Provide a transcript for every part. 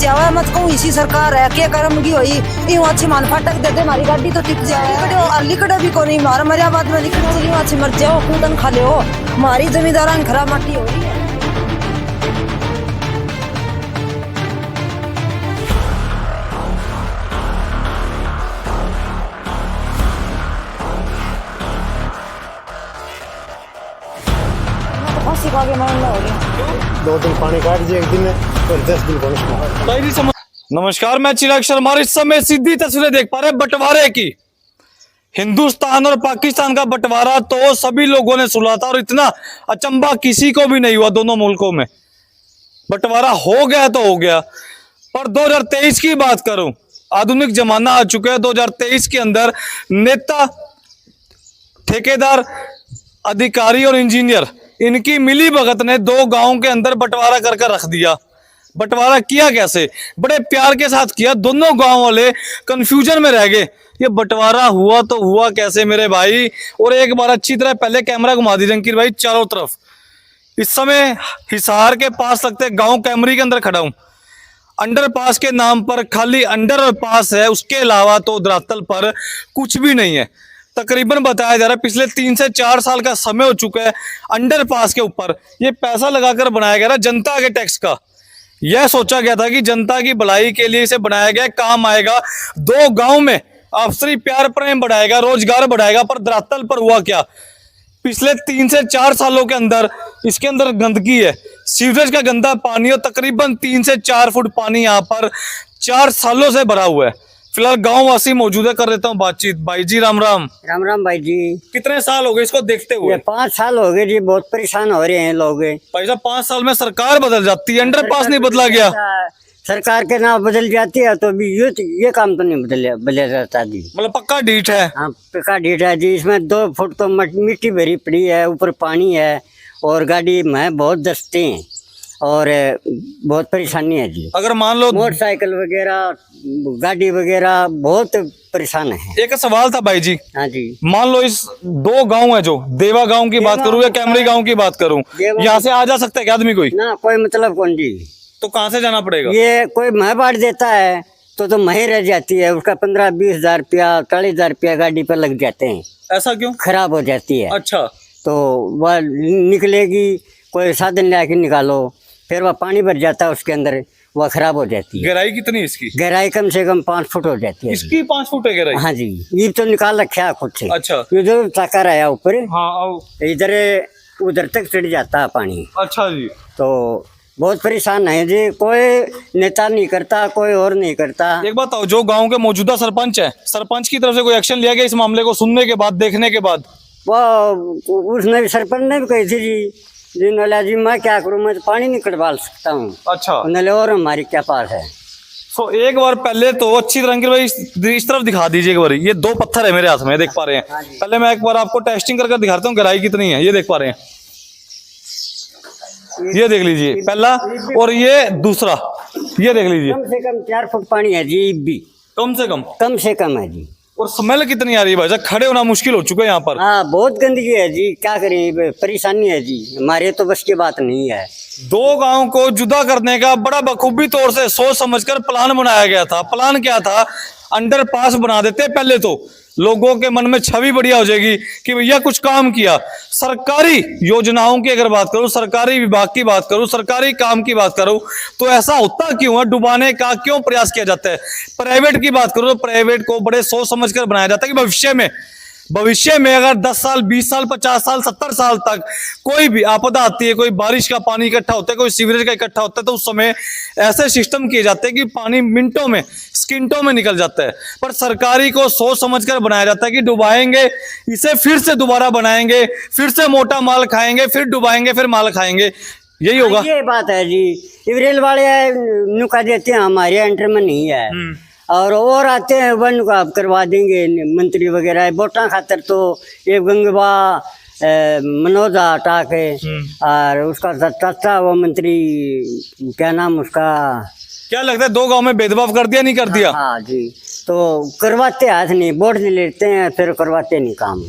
जावा मत कहूँ इसी सरकार है के कर्म की हुई यूं अच्छी मान फाटक दे दे हमारी गाड़ी तो टिक जाए लिखड़ा भी को नहीं मार मरिया बाद में लिखड़ा यूं अच्छी मर जाओ कूदन खा ले हो हमारी जमींदारान खराब माटी हो रही है। दो दिन पानी काट दिए एक दिन में और 10 दिन पानी। नमस्कार, मैं चिराग शर्मा और इस समय सीधी तस्वीरें देख पा रहे हैं बंटवारे की। हिंदुस्तान और पाकिस्तान का बंटवारा तो सभी लोगों ने सुना था और इतना अचंभा किसी को भी नहीं हुआ। दोनों मुल्कों में बंटवारा हो गया तो हो गया, पर 2023 की बात करूं, आधुनिक जमाना आ चुका है। 2023 के अंदर नेता, ठेकेदार, अधिकारी और इंजीनियर, इनकी मिली भगत ने दो गांवों के अंदर बंटवारा कर रख दिया। बंटवारा किया कैसे? बड़े प्यार के साथ किया। दोनों गांव वाले कंफ्यूजन में रह गए, ये बंटवारा हुआ तो हुआ कैसे मेरे भाई। और एक बार अच्छी तरह पहले कैमरा घुमा दीजिए अंकित भाई चारों तरफ। इस समय हिसार के पास लगते गांव कैमरी के अंदर खड़ा हूं। अंडरपास के नाम पर खाली अंडरपास है, उसके अलावा तो धरातल पर कुछ भी नहीं है। तकरीबन बताया जा रहा है पिछले 3 से 4 साल का समय हो चुका है। अंडरपास के ऊपर ये पैसा लगाकर बनाया गया जनता के टैक्स का। यह सोचा गया था कि जनता की भलाई के लिए इसे बनाया गया, काम आएगा, दो गांव में आपसी प्यार प्रेम बढ़ाएगा, रोजगार बढ़ाएगा। पर धरातल पर हुआ क्या? पिछले 3 से 4 सालों के अंदर इसके अंदर गंदगी है, सीवरेज का गंदा पानी और तकरीबन 3 से 4 फुट पानी यहाँ पर 4 सालों से भरा हुआ है। फिलहाल गांव वासी मौजूद है, कर लेता हूँ बातचीत। भाई जी राम राम। राम राम भाई जी। कितने साल हो गए इसको देखते हुए? 5 साल हो गए जी, बहुत परेशान हो रहे हैं लोग। भाई साहब 5 साल में सरकार बदल जाती है, अंडरपास नहीं बदला गया। सरकार के नाम बदल जाती है तो भी ये काम तो नहीं बदल जाता जी। मतलब पक्का डीठ है। हाँ पक्का डीठ है जी। इसमें 2 फुट तो मिट्टी भरी पड़ी है, ऊपर पानी है और गाड़ी में बहुत दस्ते हैं और बहुत परेशानी है जी। अगर मान लो मोटरसाइकिल वगैरह, गाड़ी वगैरह बहुत परेशान है। एक सवाल था भाई जी। हाँ जी। मान लो इस 2 गांव है, जो देवा गांव की बात करूं या कैमरी गांव की बात करूं, यहाँ से आ जा सकता है क्या आदमी? कोई ना, कोई मतलब कौन जी। तो कहाँ से जाना पड़ेगा? ये कोई मह बांट देता है तो मही रह जाती है, उसका 15-20 हजार रुपया, 40 हजार रुपया गाड़ी पर लग जाते हैं। ऐसा क्यों? खराब हो जाती है। अच्छा। तो वह निकलेगी, कोई साधन लाके निकालो, फिर वह पानी भर जाता है उसके अंदर, वह खराब हो जाती है। गहराई कितनी है इसकी? गहराई कम से कम 5 फुट हो जाती है। इसकी 5 फुट है गहराई? हाँ जी। ये तो निकाल रखा है खुद से। अच्छा। इधर चाकर आया ऊपर, हाँ, इधर उधर तक चढ़ जाता है पानी। अच्छा जी। तो बहुत परेशान है जी। कोई नेता नहीं करता, कोई और नहीं करता। एक बात बताओ, जो गांव के मौजूदा सरपंच है, सरपंच की तरफ से कोई एक्शन लिया गया इस मामले को सुनने के बाद, देखने के बाद? वो उसने भी, सरपंच ने भी कही थी जी नला जी मैं क्या करूँ, मैं तो पानी नहीं कटवा सकता हूँ। अच्छा। नले और हमारी क्या पास है। तो एक बार पहले तो अच्छी तरह की भाई इस तरफ दिखा दीजिए एक बार। ये 2 पत्थर है मेरे हाथ में, देख पा रहे हैं? पहले मैं एक बार आपको टेस्टिंग करके दिखाता हूँ गहराई कितनी है। ये देख पा रहे हैं, ये देख लीजिए पहला, और ये दूसरा, ये देख लीजिए। कम से कम 4 फुट पानी है जी। भी कम से कम है जी। और स्मेल कितनी आ रही है भाई साहब? खड़े होना मुश्किल हो चुका है यहाँ पर। हाँ बहुत गंदगी है जी, क्या करें, परेशानी है जी, हमारे तो बस की बात नहीं है। 2 गांव को जुदा करने का बड़ा बखूबी तौर से सोच समझकर प्लान बनाया गया था। प्लान क्या था? अंडरपास बना देते पहले, तो लोगों के मन में छवि बढ़िया हो जाएगी कि भैया कुछ काम किया। सरकारी योजनाओं की अगर बात करूं, सरकारी विभाग की बात करूं, सरकारी काम की बात करूं, तो ऐसा होता क्यों है? डुबाने का क्यों प्रयास किया जाता है? प्राइवेट की बात करूं तो प्राइवेट को बड़े सोच समझकर बनाया जाता है कि भविष्य में अगर 10 साल, 20 साल, 50 साल, 70 साल तक कोई भी आपदा आती है, कोई बारिश का पानी इकट्ठा होता है, कोई सीवरेज का इकट्ठा होता है, तो उस समय ऐसे सिस्टम किए जाते हैं कि पानी मिनटों में, सेकंडों में निकल जाता है। पर सरकारी को सोच समझकर बनाया जाता है कि डुबाएंगे, इसे फिर से दोबारा बनाएंगे, फिर से मोटा माल खाएंगे, फिर डुबाएंगे, फिर माल खाएंगे। यही होगा। ये बात है जी। रेल वाले नुका देते हैं, हमारे एंटर में नहीं है। और आते हैं वन को आप करवा देंगे, मंत्री वगैरह वोटा खातर। तो ये गंगवा मनोजा हटा के और उसका चाचा वो मंत्री, क्या नाम उसका, क्या लगता है 2 गांव में भेदभाव कर दिया, नहीं कर दिया? हाँ जी। तो करवाते हाथ नहीं, वोट ले लेते हैं फिर करवाते नहीं काम।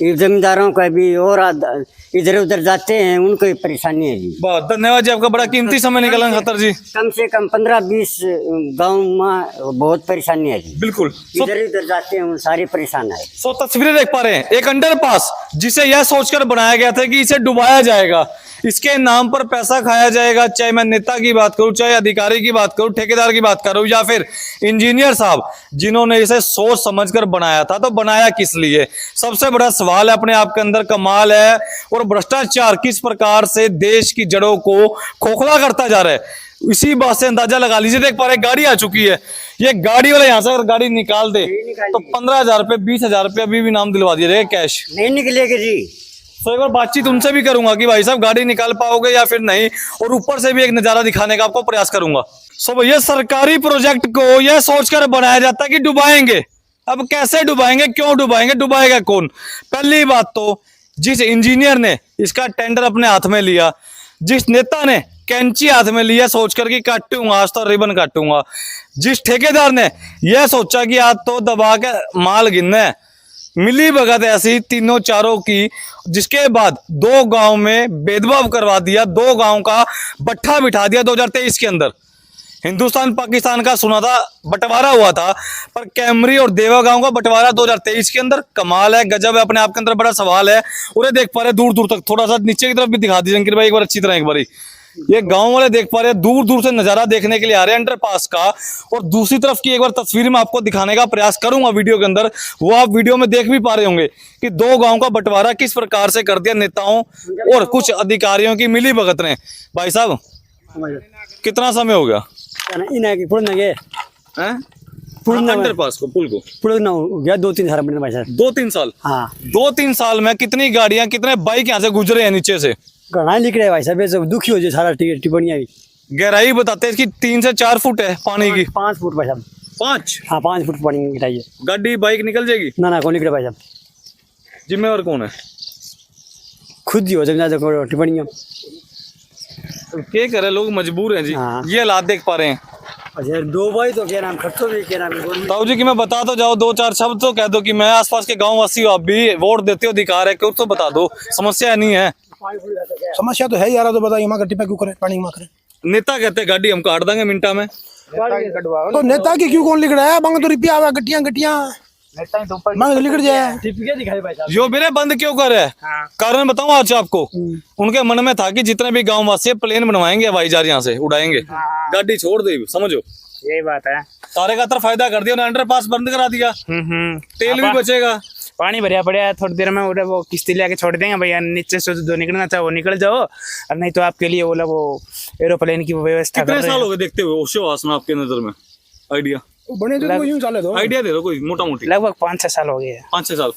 ये जमींदारों का भी और इधर उधर जाते हैं उनको ही परेशानी है जी। बहुत धन्यवाद जी, आपका बड़ा कीमती समय निकाला खतर जी। कम से कम 15-20 गांव में बहुत परेशानी है जी। बिल्कुल। इधर उधर जाते हैं, सारे परेशान है। सो तस्वीरें देख पा रहे हैं, एक अंडरपास जिसे यह सोचकर बनाया गया था कि इसे डुबाया जाएगा, इसके नाम पर पैसा खाया जाएगा, चाहे मैं नेता की बात करूं, चाहे अधिकारी की बात करूं, ठेकेदार की बात करूं, या फिर इंजीनियर साहब जिन्होंने इसे सोच समझकर बनाया था। तो बनाया किस लिए, सबसे बड़ा सवाल है, अपने आप के अंदर कमाल है। और भ्रष्टाचार किस प्रकार से देश की जड़ों को खोखला करता जा रहा है, इसी बात से अंदाजा लगा लीजिए। देख पा रहे गाड़ी आ चुकी है, ये गाड़ी वाले यहाँ से अगर गाड़ी निकाल दे तो 15,000 रुपए 20,000 रुपए अभी भी नाम दिलवा दिया जाएगा कैश। नहीं निकलेगी जी। तो एक बार बातचीत उनसे भी करूंगा कि भाई साहब गाड़ी निकाल पाओगे या फिर नहीं, और ऊपर से भी एक नजारा दिखाने का आपको प्रयास करूंगा। सो भैया सरकारी प्रोजेक्ट को यह सोचकर बनाया जाता है कि डुबाएंगे। अब कैसे डुबाएंगे, क्यों डुबाएंगे, डुबाएगा कौन? पहली बात तो जिस इंजीनियर ने इसका टेंडर अपने हाथ में लिया, जिस नेता ने कैंची हाथ में लिया सोचकर कि काटूंगा आज तो रिबन काटूंगा, जिस ठेकेदार ने यह सोचा कि आज तो दबा के माल गिनना है, मिली भगत ऐसी तीनों चारों की, जिसके बाद 2 गांव में भेदभाव करवा दिया, 2 गांव का बट्ठा बिठा दिया 2023 के अंदर। हिंदुस्तान पाकिस्तान का सुना था बंटवारा हुआ था, पर कैमरी और देवा गांव का बंटवारा 2023 के अंदर। कमाल है, गजब है, अपने आप के अंदर बड़ा सवाल है। और ये देख पा रहे दूर दूर तक, थोड़ा सा नीचे की तरफ भी दिखा दीजिए अंकित भाई एक बार अच्छी तरह एक बारी। ये गांव वाले देख पा रहे हैं, दूर दूर से नजारा देखने के लिए आ रहे हैं अंडरपास का। और दूसरी तरफ की एक बार तस्वीर में आपको दिखाने का प्रयास करूंगा वीडियो के अंदर, वो आप वीडियो में देख भी पा रहे होंगे कि 2 गांव का बंटवारा किस प्रकार से कर दिया नेताओं और कुछ अधिकारियों की मिली भगत ने। भाई साहब कितना समय हो गया अंडरपास को, पुल को? हो गया 2-3 साल भाई साहब। 2-3 साल? हाँ 2-3 साल में कितनी गाड़ियां, कितने बाइक यहाँ से गुजरे हैं नीचे से? घना निकले भाई साहब, सब दुखी हो जाए सारा टिप्पणियाँ भी। गहराई बताते हैं इसकी 3 से 4 फुट है पानी की। 5 फुट भाई साहब। 5? हाँ 5 फुट पानी गिराइए। गाड़ी बाइक निकल जाएगी? ना कौन निकले भाई साहब, जिम्मेवार कौन है? खुद ही हो जाए टिप्पणियाँ। क्या करे, लोग मजबूर हैं जी। हाँ। ये हालात देख पा रहे हैं। अच्छा 2 भाई तो क्या नाम खर्चो भी क्या नाम ताऊ जी कि मैं बता तो जाओ, 2-4 शब्द तो कह दो कि मैं आसपास के गांव वासी हूँ, आप भी वोट देते हो, अधिकार है, क्यों तो बता दो, समस्या नहीं है। समस्या तो है यार, तो बताइए माँ गड्डी पे क्यों करें, पानी माँ करें। नेता कहते हैं गाड़ी हम काट देंगे मिनटा में। तो नेता की क्यों कौन लिख रहा है, मांग तो रुपया आवा गट्टियां मांग लिख जाए। यो मेरे बंद क्यों कर रहे हैं? कारण बताऊं आज आपको, उनके मन में था कि जितने भी गांव वासी प्लेन बनवाएंगे, हवाई जहाज यहाँ से उड़ाएंगे, गाड़ी छोड़ दे, समझो यही बात है। सारे का फायदा कर दिया, अंडरपास बंद करा दिया, तेल भी बचेगा। पानी भरिया पड़ा है, थोड़ी देर में वो किश्ती लेके छोड़ देंगे भैया, नीचे से जो निकलना चाहे वो निकल जाओ, और नहीं तो आपके लिए वो एरोप्लेन की व्यवस्था। कितने साल हो गए देखते हुए ओशोवास में आपके नजर में? आइडिया बने तो यूं चले दो, आइडिया दे दो कोई मोटा मोटी। लगभग 5-6 साल हो गए। 5-6 साल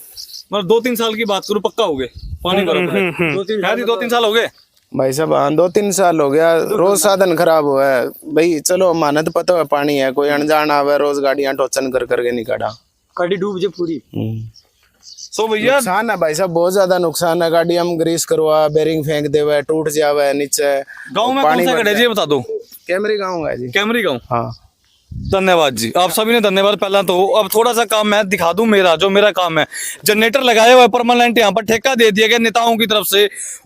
मतलब 2-3 साल की बात करूँ पक्का हो गए पानी भरा पड़ा है। 2-3 साल हो गए भाई साहब। हाँ 2-3 साल हो गया, रोज साधन खराब हुआ है भाई। चलो मानत पता है पानी है, कोई अनजान आवे रोज गाड़ियां टोचन कर करके निकाला, गाड़ी डूब जाए पूरी। सो भैया नुकसान है भाई साहब, बहुत ज्यादा नुकसान है। गाड़ी हम ग्रीस करवा, बेरिंग फेंक देवे, टूट जावे नीचे। गांव में कौन सा गड्ढा जी बता दो? कैमरी गाँव है जी। कैमरी गांव? हाँ धन्यवाद जी, आप सभी ने धन्यवाद। पहला तो अब थोड़ा सा काम मैं दिखा दूं, मेरा काम है। जनरेटर लगाए हुए परमानेंट यहाँ पर ठेका दे दिया गया नेताओं की तरफ से,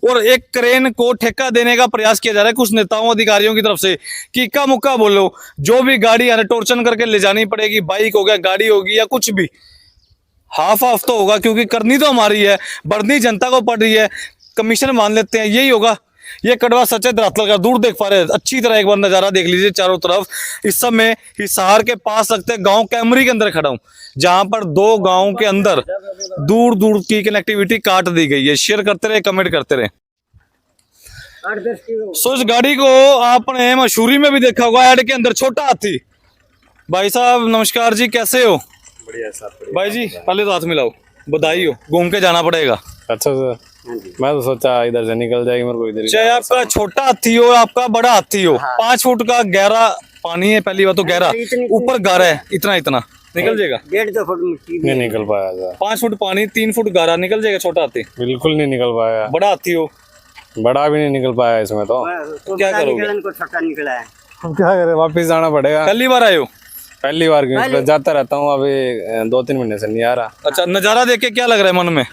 और एक क्रेन को ठेका देने का प्रयास किया जा रहा है कुछ नेताओं अधिकारियों की तरफ से कि इक्का मुक्का बोलो, जो भी गाड़ी यानी टोर्चन करके ले जानी पड़ेगी, बाइक हो गया, गाड़ी होगी या कुछ भी, हाफ तो होगा, क्योंकि करनी तो हमारी है, बढ़नी जनता को पड़ रही है, कमीशन मान लेते हैं, यही होगा। ये कड़वा सच है धरातल का, दूर देख पा रहे हैं अच्छी तरह, एक बार नजारा देख लीजिए चारों तरफ। इस समय हिसार के पास लगते गांव कैमरी के अंदर खड़ा हूं, जहां पर 2 गांव के अंदर दूर दूर की कनेक्टिविटी काट दी गई है। शेयर करते रहे, कमेंट करते रहे। सो इस गाड़ी को आपने मशहूरी में भी देखा होगा, ऐड के अंदर छोटा हाथी। भाई साहब नमस्कार जी, कैसे हो? बढ़िया सर। भाई जी पहले तो हाथ मिलाओ, बधाई हो, घूम के जाना पड़ेगा। अच्छा सर, मैं तो सोचा इधर से निकल जाएगी मेरे को इधर। चाहे आपका छोटा हाथी हो, आपका बड़ा हाथी हो, 5 फुट का गहरा पानी है, पहली बात तो गहरा, ऊपर गारा है, इतना निकल जाएगा। 1.5-2 फुट मिट्टी नहीं निकल पाया सर। 5 फुट पानी, 3 फुट गारा, निकल जाएगा छोटा हाथी? बिल्कुल नहीं निकल पाया। बड़ा हाथी हो? बड़ा भी नहीं निकल पाया इसमें तो क्या करोगे? छोटा निकला है, हम क्या करें, वापिस जाना पड़ेगा। पहली बार आए हो? पहली बार क्यों, जाता रहता हूँ, अभी 2-3 महीने से नहीं आ रहा। अच्छा, नजारा देख के क्या लग रहा है मन में?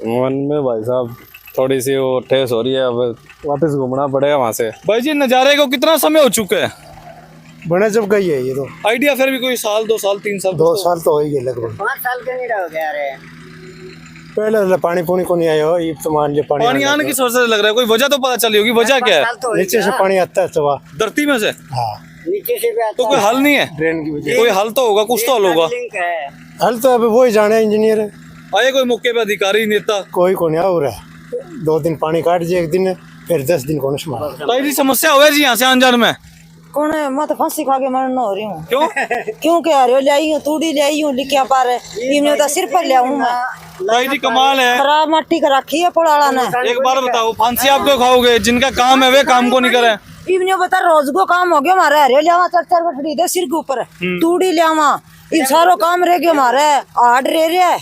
मन में भाई साहब थोड़ी सी वो ठेस हो रही है, अब वापस घूमना पड़ेगा वहाँ से। भाई जी नज़ारे को कितना समय हो चुका है? बने जब गई है ये तो आइडिया फिर भी कोई साल 2 साल 3 साल 2 साल तो हो ही गए लगभग। 5 साल का नहीं हो गया रे। पहले पानी पुनी को नहीं आया हो, ये तो मान लिया पानी पानी आने की सोच से लग रहा है, कोई वजह तो पता चली होगी, वजह क्या है? नीचे से पानी आता है तो धरती में से? हाँ नीचे से भी तो कोई हल नहीं है? ड्रेन की वजह कोई हल तो होगा, कुछ तो हल होगा। लिंक है। हल तो अब वही जाने इंजीनियर आए कोई मौके पे अधिकारी नेता? कोई को नहीं आ रहा है। 2 दिन पानी काट दिए एक दिन, फिर 10 दिन को नहीं संभाला। तो ऐसी समस्या हुआ जी यहाँ से आने जाने में? कौन है? मैं तो फांसी खा के मरना हो रही हूँ। क्यों? क्यों कह रहे हो? ले आई हूँ तूड़ी, ले आई हूँ लिखिया पार इन्हें तो सिर पर ले आऊँ मैं। भाई जी कमाल है। खराब मट्टी का रखी है पुड़ाला ने। एक बार बताओ, फांसी आप क्यों खाओगे? जिनका काम है वे काम को नहीं करे। इवने बता रोज को काम हो गया हमारे। हरे लियावा 4-4 गठड़ी दे सिर के ऊपर, तूड़ी लियावा, इन सारो काम रह गया हमारे। आड़ रह रहे हैं।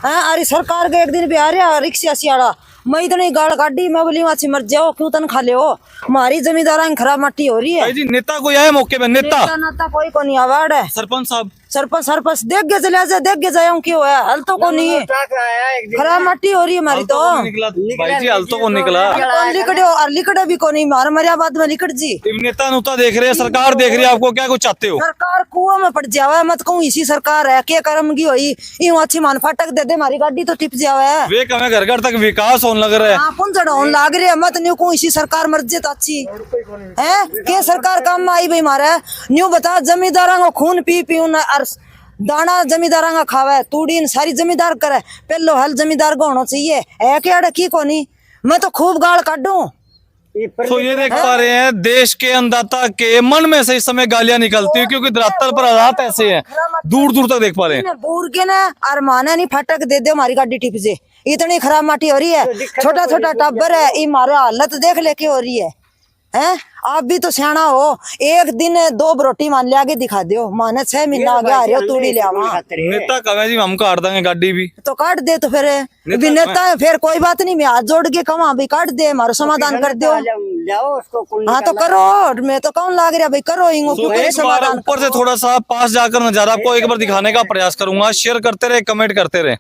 अरे सरकार के एक दिन भी आ रहा रिक्शा सियाड़ा, मैं इतनी गाड़ काटी, मैं बोली वहां मर जाओ, क्यों तन खा ले हो? हमारी जमींदारा खराब मट्टी हो रही है। भाई जी नेता कोई आए मौके पे? नेता नाता कोई को नहीं आवाड़ है। सरपंच साहब? सरपंच देख के चले जाए, देख के जाए क्यों है? हल तो को नहीं है, खराब मट्टी हो रही है हमारी तो। निकला भाई जी, हल तो को निकला। लिकड़े और लिकड़े भी को नहीं, मार मरिया बाद में लिकड़ जी। नेता नुता देख रहे हैं, सरकार देख रही है, आपको क्या कुछ चाहते हो? सरकार कुआं में पड़ जावा, मत कहूँ इसी सरकार है के कर्म की हुई। यूं अच्छी मान फाटक दे दे, हमारी गाड़ी तो टिप जावा है। वे कमे घर घर तक विकास होने लग रहा है। हाँ कौन चढ़ाने लाग रहे, मत न्यू कहूँ इसी सरकार मर जे तो अच्छी है। के सरकार काम में आई भाई मारे? न्यू बता, जमींदारा को खून पी पी दाना जमींदारा का खावे, तूड़ी सारी जमींदार करे। पहलो हल जमींदार को होना चाहिए है के अड़की को नहीं। मैं तो खूब गाल काटूं। तो ये देख पा रहे हैं देश के अन्नदाता के मन में से इस समय गालियां निकलती है, क्योंकि धरातल पर हालात ऐसे हैं, दूर दूर तक देख पा रहे हैं। बूढ़ के ना और माने नहीं फाटक दे दे, हमारी गाड़ी टिप जे, इतनी खराब माटी हो रही है। छोटा छोटा टब्बर है, ये मारा हालत देख लेके हो रही है। हैं आप भी तो सियाना हो, एक दिन 2 रोटी मान ले आगे दिखा दो, माने 6 महीना आ गया, अरे तूड़ी ले आवा। नेता कहे जी हम काट देंगे गाड़ी भी, तो काट दे तो फिर भी नेता है, फिर कोई बात नहीं, मैं हाथ जोड़ के कहूँ भी काट दे, हमारा समाधान कर दो। जाओ उसको। हाँ तो करो, मैं तो कौन लाग रहा भाई, करो इंगो क्यों समाधान। ऊपर से थोड़ा सा पास जाकर नजारा आपको एक बार दिखाने का प्रयास करूंगा। शेयर करते रहे, कमेंट करते रहे।